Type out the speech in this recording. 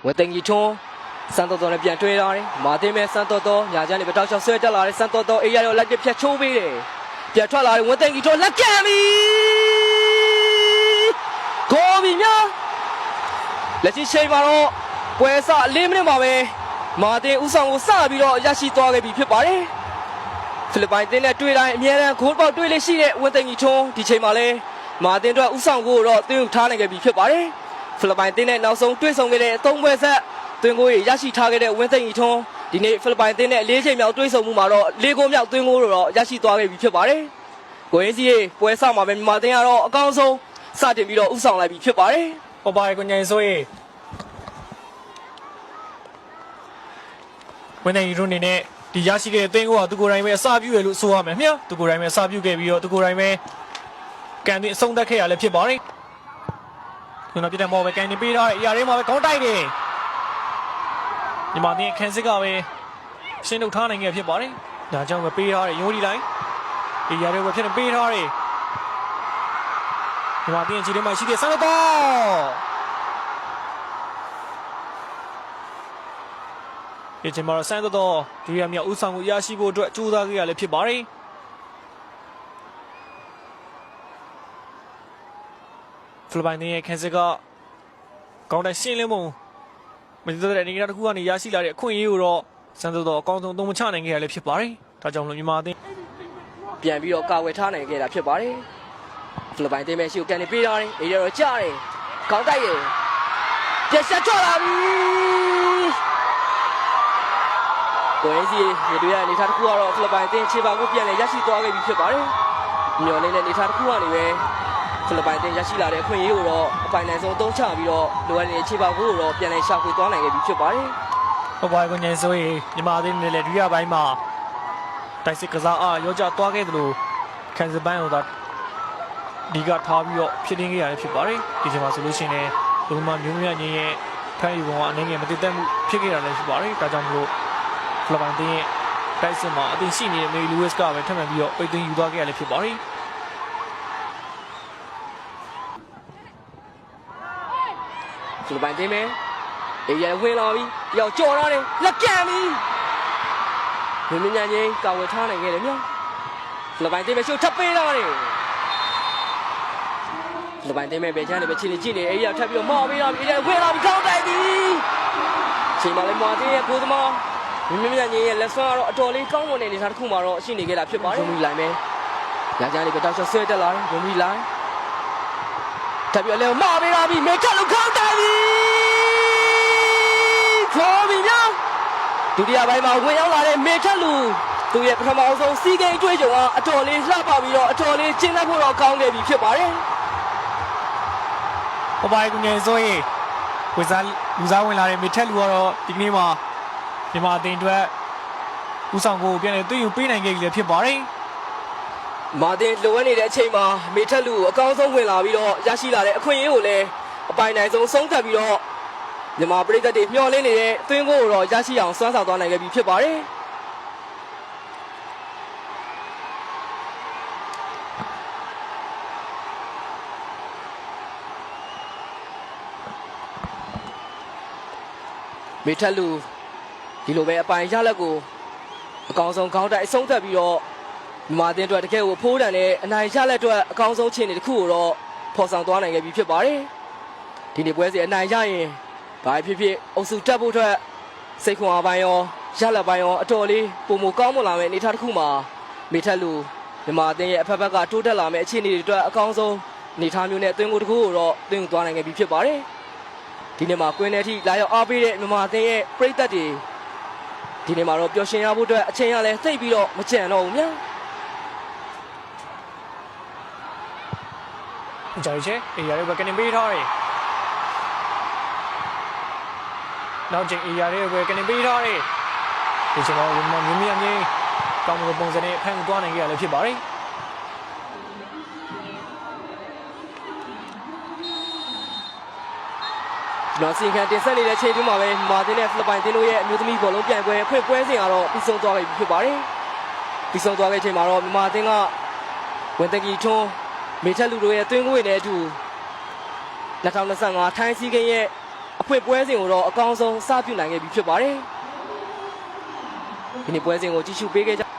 ဝင်သိန်းကြီးထွန်းစန်တော်တော်နဲ့ပြန်တွဲလာတယ်မာတင်မဲ့စန်တော်တော်ညာချမ်းနေပဲတောက်လျှောက်ဆွဲတက်လာတယ်စန်တော်တော်အေးရတော့လက်ပြဖြတ်ချိုးပေးတယ်ပြန်ထွက်လာတယ်ဝင်သိန်းကြီးထွန်းလက်ကန်ပြီဂိုးပြီများလက်ရှိချိန်မှာတော့ပွဲစ4မိနစ်မှာပဲမာတင်ဦးဆောင်ကိုစပြီးတော့ရရှိသွားခဲ့ပြီဖြစ်ပါတယ်ဖိလစ်ပိုင်တင်းနဲ့တွေ့တိုင်းအများအားဂိုးပေါက်တွေ့လေးရှိတဲ့ဝင်သိန်းကြီးထွန်းဒီချိန်မှာလဲမာတင်တို့ဦးဆောင်ကိုတော့သွင်းထားနိုင်ခဲ့ပြီဖြစ်ပါတယ်ဖိလစ်ပိုင်တင်းနဲ့နောက်ဆုံးတွေ့ဆုံခဲ့တဲ့3ပွဲဆက်သွင်းကိုရရှိထားခဲ့တဲ့ဝင်သိန်းကြီးထွန်းဒီနေ့ဖိလစ်ပိုင်တင်းနဲ့4ချိန်မြောက်တွေ့ဆုံမှုမှာတော့4ဂိုးမြောက်သွင်းကိုတော့ရရှိသွားခဲ့ပြီဖြစ်ပါတယ်ကိုရင်းစီပွဲစမှာပဲမြန်မာတင်းကတော့အကောင်းဆုံးစတင်ပြီးတော့ဦးဆောင်လိုက်ပြီဖြစ်ပါတယ်ဟုတ်ပါတယ်ကိုညင်ဆိုရင်ဝင်သိန်းကြီးထွန်းနေနဲ့ဒီရရှိခဲ့တဲ့သွင်းကိုကသူကိုယ်တိုင်ပဲအစပြုရလို့ဆိုရမယ်မြတ်သူကိုယ်တိုင်ပဲအစပြုခဲ့ပြီးတော့သူကိုယ်တိုင်ပဲကန်တင်အဆုံးသတ်ခဲ့ရလည်းဖြစ်ပါတယ်ခုနပြတဲ့မော်ပဲကန်တင်ပေးထားတယ်အရာလေးမှာပဲခေါင်းတိုက်တယ်ညီမတင်ခန်းစစ်ကပဲရှင်းထုတ်ထားနိုင်ခဲ့ဖြစ်ပါတယ်ဒါကြောင့်ပဲပေးထားတယ်ရိုးဒီလိုက်အရာလေးပဲဖြစ်နေပေးထားတယ်ညီမတင်ခြေထဲမှာရှိတဲ့ဆန်တော့ဒီချိန်မှာဆန်တော့ဒူရမြောက်ဦးဆောင်ကိုရရှိဖို့အတွက်ကြိုးစားခဲ့ရလည်းဖြစ်ပါတယ်ဖိလစ်ပိုင်ရဲ့ခန်းစစ်ကကောင်းတဲ့ရှင်းလင်းပုံမသိတဲ့နေရာတစ်ခုကနေရရှိလာတဲ့အခွင့်အရေးကိုတော့စံတော်အကောင်းဆုံးသုံးမချနိုင်ခဲ့ရလည်းဖြစ်ပါတယ်။ဒါကြောင့်လို့မြန်မာအသင်းပြန်ပြီးတော့ကာဝယ်ထားနိုင်ခဲ့တာဖြစ်ပါတယ်။ဖိလစ်ပိုင်အသင်းမဲ့ရှိကိုကန်နေပေးထားတယ်။အေးရတော့ကြားတယ်။ခေါင်းတိုက်ရဲ့ပြက်ဆက်ထွက်လာပြီ။ကိုရင်းစီဒီတွေ့ရအနေထားတစ်ခုကတော့ဖိလစ်ပိုင်အသင်းခြေပါကိုပြန်လဲရရှိသွားခဲ့ပြီဖြစ်ပါတယ်။မျော်လင့်တဲ့အနေထားတစ်ခုကနေပဲဖိလစ်ပိုင်တင်ရရှိလာတဲ့အခွင့်အရေးကိုတော့အပိုင်နိုင်ဆုံးအသုံးချပြီးတော့လိုအပ်နေတဲ့ခြေပေါက်ကိုတော့ပြန်လည်ရှာဖွေသွားနိုင်ခဲ့ပြီဖြစ်ပါတယ်။ဟုတ်ပါတယ်ကိုညင်ဆိုရင်မြန်မာအသင်းနဲ့လည်းဒုတိယပိုင်းမှာတိုက်စစ်ကစားအားရောကြသွားခဲ့သလိုခန်းစပန်းကိုတော့ဒီကထားပြီးတော့ဖြစ်တင်ခဲ့ရတယ်ဖြစ်ပါတယ်။ဒီချိန်မှာဆိုလို့ရှိရင်လူမမျိုးမြတ်ညင်ရဲ့ဖန်ယူပုံကအနေငယ်မတည်တက်မှုဖြစ်ခဲ့ရလည်းဖြစ်ပါတယ်။ဒါကြောင့်မလို့ဖိလစ်ပိုင်တင်ရဲ့တိုက်စစ်မှာအသင်းရှိနေတဲ့မေလူဝစ်ကပဲထပ်မံပြီးတော့ပိတ်သိမ်းယူသွားခဲ့ရလည်းဖြစ်ပါတယ်။ဖိလစ်ပိုင်တင်းမယ်အေးရဝင်လာပြီရောက်ကြော်ထားတယ်လက်ကန်ပြီမင်းမြညာချင်းကာဝယ်ထားနိုင်ခဲ့တယ်မြောက်ဖိလစ်ပိုင်တင်းမယ်ရှုပ်ထပ်ပေးထားတယ်ဖိလစ်ပိုင်တင်းမယ်ပဲချမ်းနေပဲခြေနေကြည့်နေအေးရထပ်ပြီးတော့မော်ပြီးတော့အေးရဝင်လာပြီကောင်းတိုက်ပြီချိန်မှာလည်းမော်တင်းရဲ့ကိုသမားမင်းမြညာချင်းရဲ့လက်ဆွမ်းကတော့အတော်လေးကောင်းမွန်တဲ့အနေအထားတစ်ခုမှာတော့ရှိနေခဲ့တာဖြစ်ပါတယ်ရုံမီလိုက်မယ်ညာချမ်းလေးပဲတောက်ချောဆွဲတက်လာတယ်ရုံမီလိုက်ထပ်ပြီးတော့မော်ပြီးတော့မေထက်လို့ကောင်းတိုက်ပြီခေါ်ပြီများဒုတိယပိုင်းမှာဝင်ရောက်လာတဲ့မေထက်လူသူရဲ့ပထမဆုံးစီးကိန်းအတွေ့အကြုံကအတော်လေးလှပပြီးတော့အတော်လေးကျင်းသက်ဖို့တော့ကောင်းခဲ့ပြီဖြစ်ပါတယ်။ဟုတ်ပါတယ်ကိုငယ်ဆိုရင်လူစားဝင်လာတဲ့မေထက်လူကတော့ဒီကနေ့မှာမြန်မာအသင်းအတွက်ဦးဆောင်ကိုပြန်လည်တွေ့ယူပေးနိုင်ခဲ့ပြီလည်းဖြစ်ပါတယ်။မာတင်လိုအပ်နေတဲ့အချိန်မှာမေထက်လူအကောင်းဆုံးဝင်လာပြီးတော့ရရှိလာတဲ့အခွင့်အရေးကိုလည်းအပိုင်နိုင်ဆုံးဆုံးဖြတ်ပြီးတော့မြန်မာပရိသတ်တွေမျှော်လင့်နေတဲ့အသင်းကိုတော့ရရှိအောင်စွမ်းဆောင်သွားနိုင်ခဲ့ပြီဖြစ်ပါတယ်မေထက်လူဒီလိုပဲအပိုင်ရလက်ကိုအကောင်းဆုံးခေါင်းတိုက်အဆုံးသတ်ပြီးတော့မြန်မာအသင်းအတွက်တကယ်ကိုဖိုးတန်တဲ့အနိုင်ရလက်အတွက်အကောင်းဆုံးခြေနေတစ်ခုကိုတော့ဖော်ဆောင်သွားနိုင်ခဲ့ပြီဖြစ်ပါတယ်ဒီနေ့ပွဲစဉ်အနိုင်ရရင်ဘာဖြစ်ဖြစ်အုပ်စုတက်ဖို့အတွက်စိတ်ခွန်အားပိုင်းရောရလက်ပိုင်းရောအတော်လေးပုံမကောင်းမလာမယ့်အနေအထားတစ်ခုမှာမေထက်လူမြန်မာအသင်းရဲ့အဖက်ဖက်ကတိုးတက်လာမယ့်အခြေအနေတွေအတွက်အကောင်းဆုံးအနေအထားမျိုးနဲ့အသင်းကိုတစ်ခုကိုတော့သွင်းသွားနိုင်ခဲ့ပြီဖြစ်ပါတယ်ဒီနေ့မှာကွင်းထဲထိလာရောက်အားပေးတဲ့မြန်မာအသင်းရဲ့ပရိသတ်တွေဒီနေ့မှာတော့ပျော်ရွှင်ရဖို့အတွက်အချိန်ရလဲသိပ်ပြီးတော့မကြံတော့ဘူးများကြိုက်ချေအေးရတဲ့ဘက်ကနေပေးထားတယ်နောက်ကျအေးရတဲ့ဘက်ကနေပေးထားတယ်ဒီချိန်မှာဝင်မမြင်းမြင်းကောင်းတဲ့ပုံစံနဲ့ဖန်သွားနိုင်ကြရလည်းဖြစ်ပါတယ်နော်စီကန်တင်ဆက်နေတဲ့ချိန်တွင်းမှာပဲမာတင်နဲ့ဖိလစ်ပိုင်တင်းတို့ရဲ့အမျိုးသမီးဘောလုံးပြိုင်ပွဲဖွင့်ပွဲစဉ်ကတော့ပြီးဆုံးသွားပြီဖြစ်ပါတယ်ပြီးဆုံးသွားတဲ့ချိန်မှာတော့မြန်မာတင်းကဝင်တကီထွန်းမေထက်လူတို့ရဲ့တွင်းကိုတွေနဲ့အတူ2025ထိုင်းစီကင်းရဲ့ အဖွင့်ပွဲစဉ်ကိုတော့အကောင်းဆုံးစပြုနိုင်ခဲ့ပြီဖြစ်ပါတယ်ဒီနေ့ပွဲစဉ်ကိုကြည့်ရှုပေးခဲ့ကြ